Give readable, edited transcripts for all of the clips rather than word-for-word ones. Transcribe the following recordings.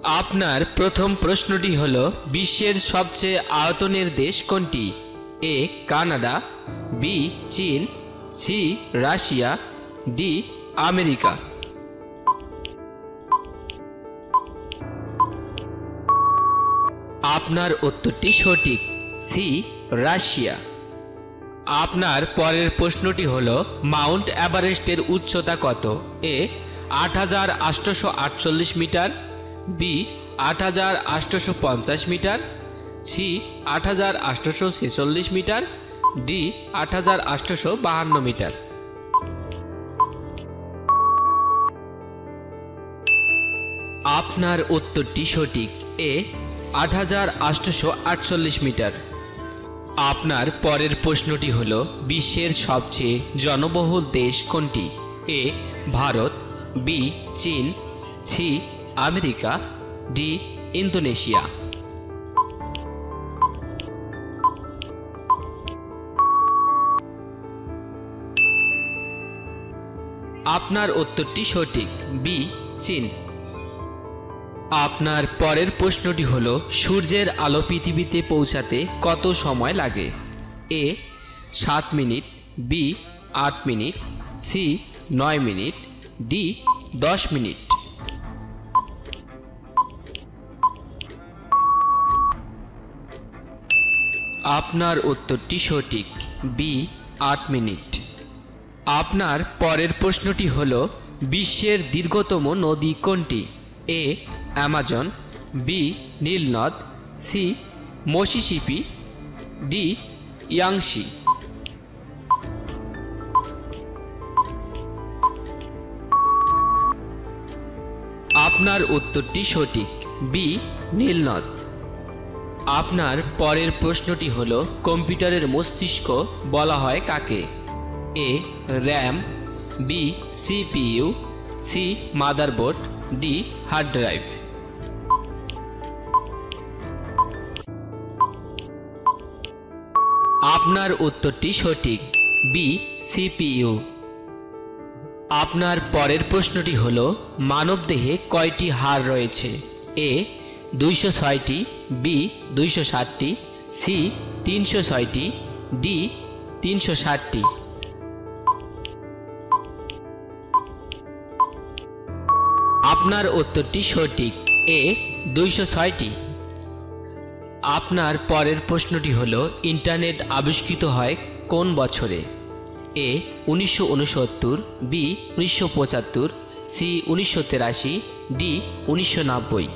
আপনার প্রথম প্রশ্নটি হলো বিশ্বের সবচেয়ে আয়তনের দেশ কোনটি? এ কানাডা, বি চীন, সি রাশিয়া, ডি আমেরিকা। আপনার উত্তরটি সঠিক, সি রাশিয়া। আপনার পরের প্রশ্নটি হলো মাউন্ট এভারেস্টের উচ্চতা কত? A ৮৮৪৮ metre, B ৮৮৫০ metre, C ৮৮৪৬ metre, D ৮৮৫২ metre. আপনার উত্তরটি সঠিক, এ ৮৮৪৮ মিটার। আপনার পরের প্রশ্নটি হলো বিশ্বের সবচেয়ে জনবহুল দেশ কোনটি? এ ভারত, বি চীন, সি আমেরিকা, ডি ইন্দোনেশিয়া। আপনার উত্তরটি সঠিক, বি চীন। আপনার পরের প্রশ্নটি হলো সূর্যের আলো পৃথিবীতে পৌঁছাতে কত সময় লাগে? A 7 minute, B 8 minute, C 9 minute, D 10 minute. আপনার উত্তরটি সঠিক, বি 8 মিনিট। আপনার পরের প্রশ্নটি হলো বিশ্বের দীর্ঘতম নদী কোনটি? এ অ্যামাজন, বি নীলনদ, সি মিসিসিপি, ডি ইয়াংসি। আপনার উত্তরটি সঠিক, বি নীলনদ। আপনার পরের প্রশ্নটি হলো কম্পিউটারের মস্তিষ্ক বলা হয় কাকে? A RAM, B CPU, C motherboard, D hard drive. আপনার উত্তরটি সঠিক, বি সিপিইউ। আপনার পরের প্রশ্নটি হলো মানবদেহে কয়টি হাড় রয়েছে? এ 206টি, বি 260টি, সি 306টি, ডি 360টি। আপনার উত্তরটি সঠিক, এ 206টি। আপনার পরের প্রশ্নটি হলো ইন্টারনেট আবিষ্কৃত হয় কোন বছরে? এ 1969, বি 1975, সি 1983, ডি 1990।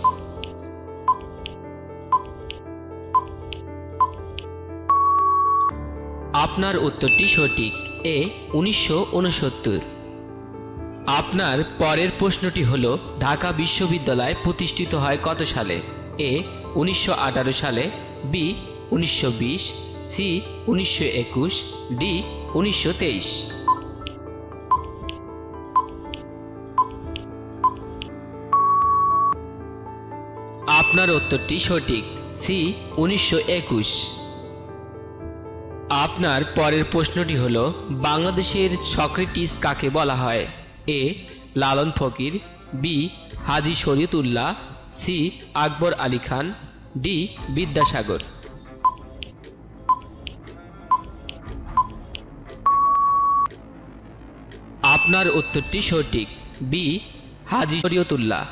আপনার উত্তরটি সঠিক, এ 1969। আপনার পরের প্রশ্নটি হলো ঢাকা বিশ্ববিদ্যালয় প্রতিষ্ঠিত হয় কত সালে? এ 1918 সালে, বি 1920, সি 1921, ডি 1923। আপনার উত্তরটি সঠিক, সি 1921। আপনার পরের প্রশ্নটি হলো বাংলাদেশের সক্রেটিস কাকে বলা হয়? এ লালন ফকির, বি হাজী শরীয়তুল্লাহ, সি আকবর আলী খান, ডি বিদ্যাসাগর। আপনার উত্তরটি সঠিক, বি হাজী শরীয়তুল্লাহ।